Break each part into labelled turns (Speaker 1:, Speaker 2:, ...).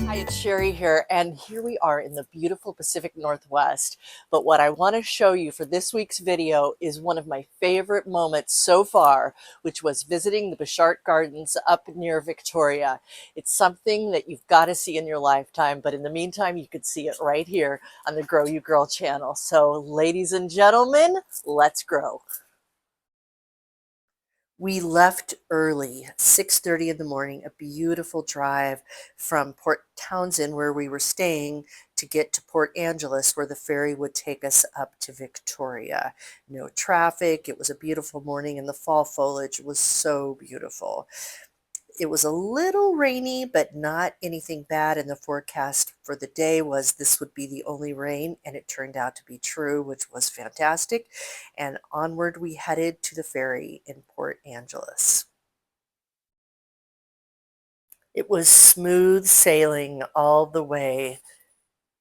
Speaker 1: Hi, it's Sherry here, and here we are in the beautiful Pacific Northwest. But what I want to show you for this week's video is one of my favorite moments so far, which was visiting the Butchart Gardens up near Victoria. It's something that you've got to see in your lifetime, but in the meantime, you could see it right here on the Grow You Girl channel. So, ladies and gentlemen, let's grow. We left early, 6:30 in the morning, a beautiful drive from Port Townsend, where we were staying, to get to Port Angeles, where the ferry would take us up to Victoria. No traffic. It was a beautiful morning, and the fall foliage was so beautiful. It was a little rainy, but not anything bad. And the forecast for the day was this would be the only rain, and it turned out to be true, which was fantastic. And onward we headed to the ferry in Port Angeles. It was smooth sailing all the way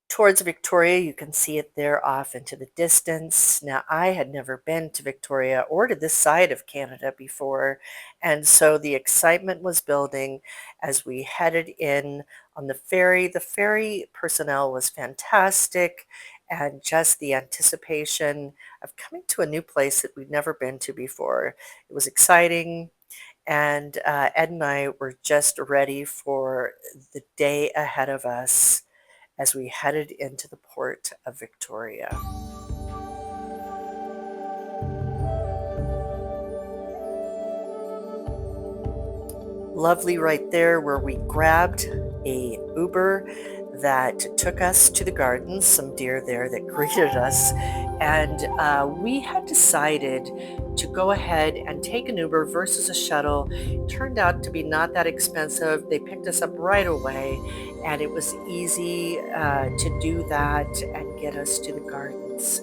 Speaker 1: towards Victoria. You can see it there off into the distance. Now, I had never been to Victoria or to this side of Canada before, and so the excitement was building as we headed in on the ferry. The ferry personnel was fantastic, and just the anticipation of coming to a new place that we'd never been to before. It was exciting. And Ed and I were just ready for the day ahead of us as we headed into the port of Victoria. Lovely right there where we grabbed a Uber that took us to the gardens, some deer there that greeted us, and we had decided to go ahead and take an Uber versus a shuttle. It turned out to be not that expensive. They picked us up right away, and it was easy to do that and get us to the gardens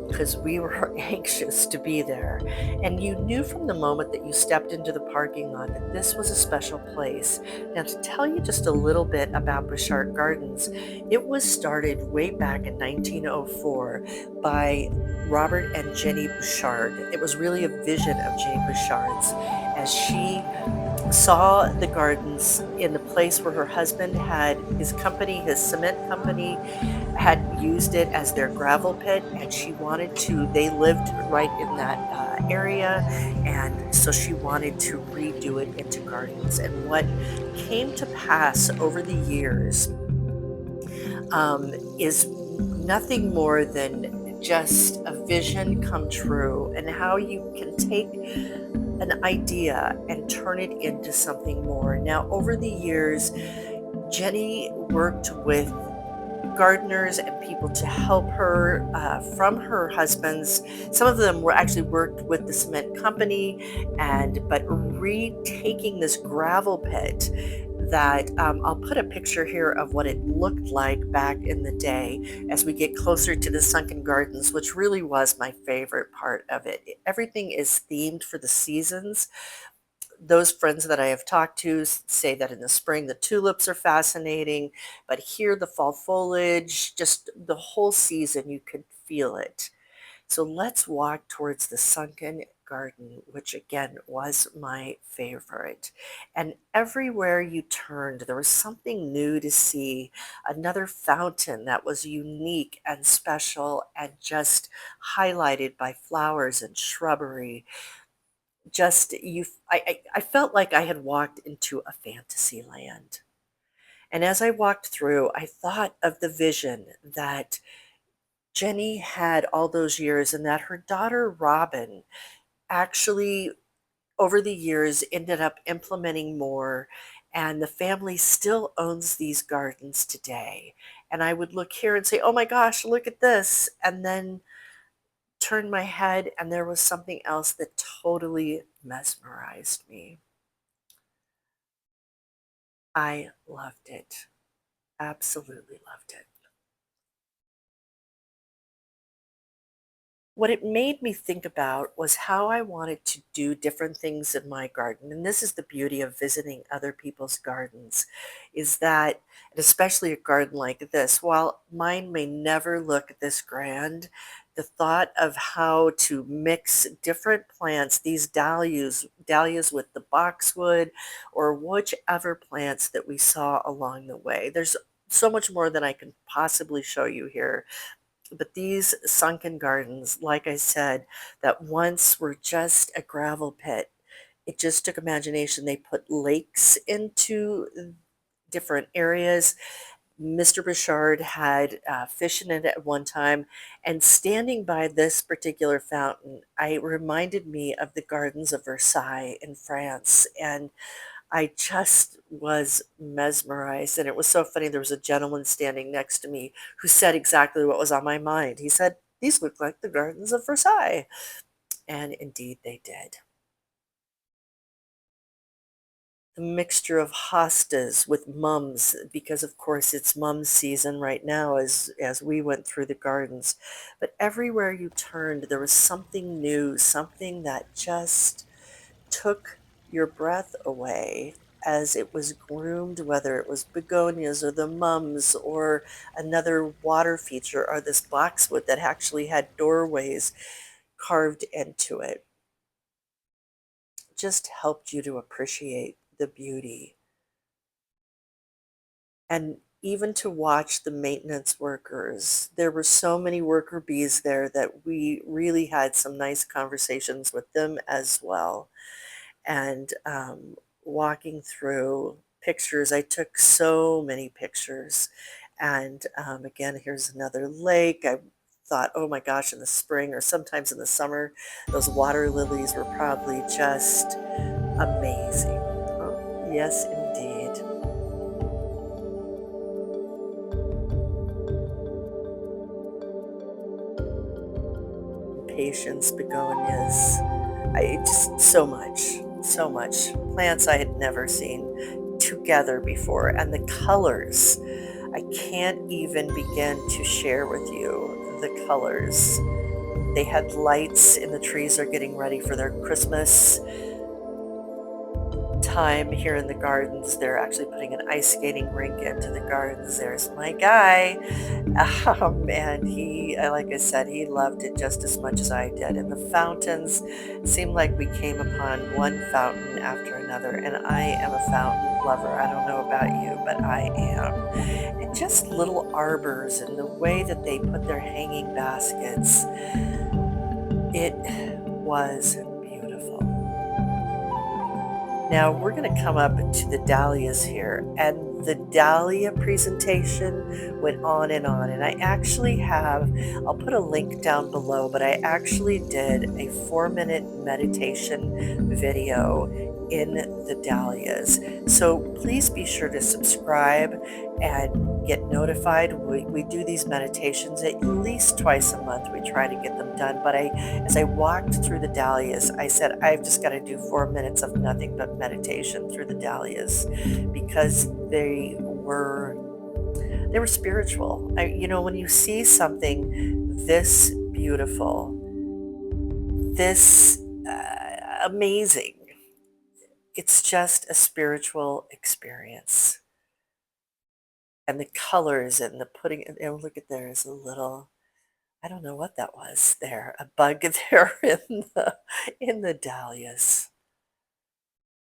Speaker 1: because we were anxious to be there. And you knew from the moment that you stepped into the parking lot that this was a special place. Now, to tell you just a little bit about Butchart Gardens, it was started way back in 1904 by Robert and Jenny Butchart. It was really a vision of Jenny Butchart's as she saw the gardens in the place where her husband had his company, his cement company, had used it as their gravel pit, and she wanted to, they lived right in that area, and so she wanted to redo it into gardens. And what came to pass over the years is nothing more than just a vision come true, and how you can take an idea and turn it into something more. Now, over the years, Jenny worked with gardeners and people to help her from her husband's. Some of them were actually worked with the cement company, and but retaking this gravel pit that I'll put a picture here of what it looked like back in the day as we get closer to the sunken gardens, which really was my favorite part of it. Everything is themed for the seasons. Those friends that I have talked to say that in the spring the tulips are fascinating, but here the fall foliage, just the whole season, you could feel it. So let's walk towards the sunken garden, which again was my favorite. And everywhere you turned, there was something new to see. Another fountain that was unique and special and just highlighted by flowers and shrubbery. Just I felt like I had walked into a fantasy land. And as I walked through, I thought of the vision that Jenny had all those years, and that her daughter Robin actually over the years ended up implementing more, and the family still owns these gardens today. And I would look here and say, oh my gosh, look at this, and then turn my head, and there was something else that totally mesmerized me. I loved it. Absolutely loved it. What it made me think about was how I wanted to do different things in my garden. And this is the beauty of visiting other people's gardens, is that, and especially a garden like this, while mine may never look this grand, The thought of how to mix different plants, these dahlias with the boxwood or whichever plants that we saw along the way. There's so much more than I can possibly show you here. But these sunken gardens, like I said, that once were just a gravel pit, it just took imagination. They put lakes into different areas. Mr. Bouchard had fish in it at one time, and standing by this particular fountain, I reminded me of the gardens of Versailles in France, and I just was mesmerized. And it was so funny. There was a gentleman standing next to me who said exactly what was on my mind. He said, "These look like the gardens of Versailles." And indeed they did. The mixture of hostas with mums, because of course it's mum season right now as we went through the gardens. But everywhere you turned, there was something new, something that just took your breath away as it was groomed, whether it was begonias or the mums or another water feature or this boxwood that actually had doorways carved into it. Just helped you to appreciate the beauty and even to watch the maintenance workers. There were so many worker bees there that we really had some nice conversations with them as well. And walking through pictures, I took so many pictures. And again, here's another lake. I thought, oh my gosh, in the spring or sometimes in the summer, those water lilies were probably just amazing. Oh, yes, indeed. Patience, begonias. I just so much, so much. Plants I had never seen together before, and the colors. I can't even begin to share with you the colors. They had lights in the trees are getting ready for their Christmas time here in the gardens. They're actually putting an ice skating rink into the gardens. There's my guy. And like I said, he loved it just as much as I did. And the fountains seemed like we came upon one fountain after another. And I am a fountain lover. I don't know about you, but I am. And just little arbors and the way that they put their hanging baskets, it was beautiful. Now we're going to come up to the dahlias here, and the dahlia presentation went on, and I actually have, I'll put a link down below, but I actually did a 4-minute meditation video in the dahlias. So please be sure to subscribe and get notified. We do these meditations at least twice a month. We try to get them done, but as I walked through the dahlias, I said, I've just got to do 4 minutes of nothing but meditation through the dahlias because they were spiritual. When you see something this beautiful, this amazing, it's just a spiritual experience. And the colors and the putting, and look at there's a little, I don't know what that was there, a bug there in the dahlias.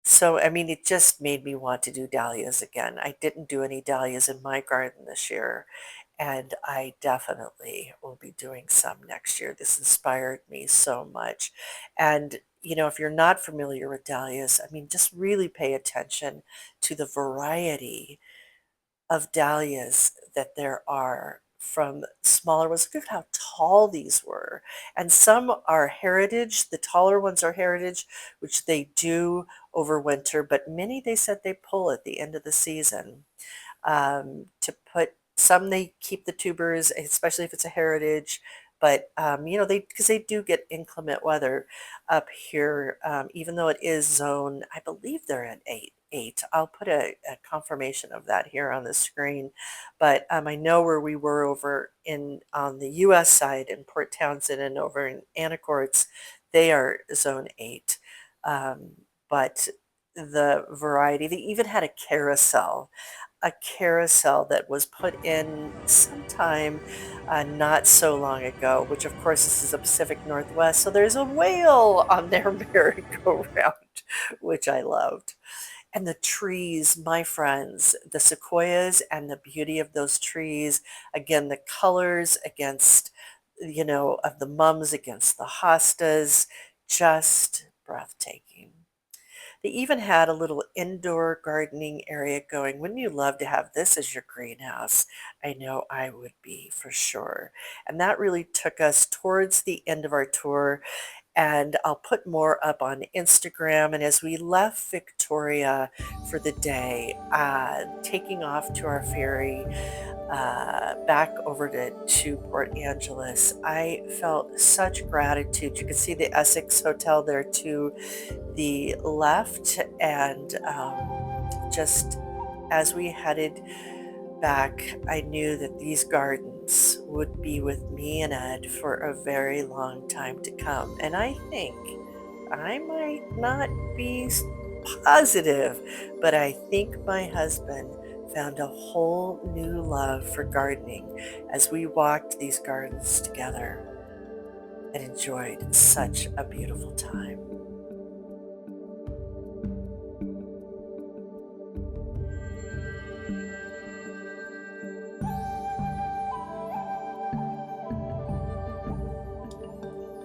Speaker 1: So, I mean, it just made me want to do dahlias again. I didn't do any dahlias in my garden this year, and I definitely will be doing some next year. This inspired me so much. And, if you're not familiar with dahlias, I mean, just really pay attention to the variety of dahlias that there are from smaller ones. Look at how tall these were. And some are heritage. The taller ones are heritage, which they do overwinter, but many they said they pull at the end of the season to put some they keep the tubers, especially if it's a heritage. But they do get inclement weather up here, even though it is zone. I believe they're at eight. I'll put a confirmation of that here on the screen. But I know where we were over in on the U.S. side in Port Townsend and over in Anacortes, they are zone 8. But the variety, they even had a carousel a carousel that was put in sometime not so long ago, which of course this is the Pacific Northwest. So there's a whale on their merry-go-round, which I loved. And the trees, my friends, the sequoias and the beauty of those trees, again, the colors against, of the mums against the hostas, just breathtaking. They even had a little indoor gardening area going. Wouldn't you love to have this as your greenhouse? I know I would be for sure. And that really took us towards the end of our tour. And I'll put more up on Instagram. And as we left Victoria for the day, taking off to our ferry back over to Port Angeles, I felt such gratitude. You can see the Essex Hotel there to the left, and just as we headed back, I knew that these gardens would be with me and Ed for a very long time to come. And I think I might not be positive, but I think my husband found a whole new love for gardening as we walked these gardens together and enjoyed such a beautiful time.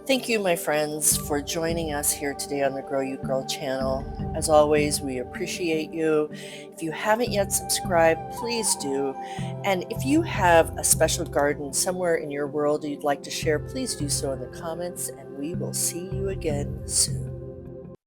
Speaker 1: Thank you, my friends, for joining us here today on the Grow You Girl channel. As always, we appreciate you. If you haven't yet subscribed, please do. And if you have a special garden somewhere in your world you'd like to share, please do so in the comments, and we will see you again soon.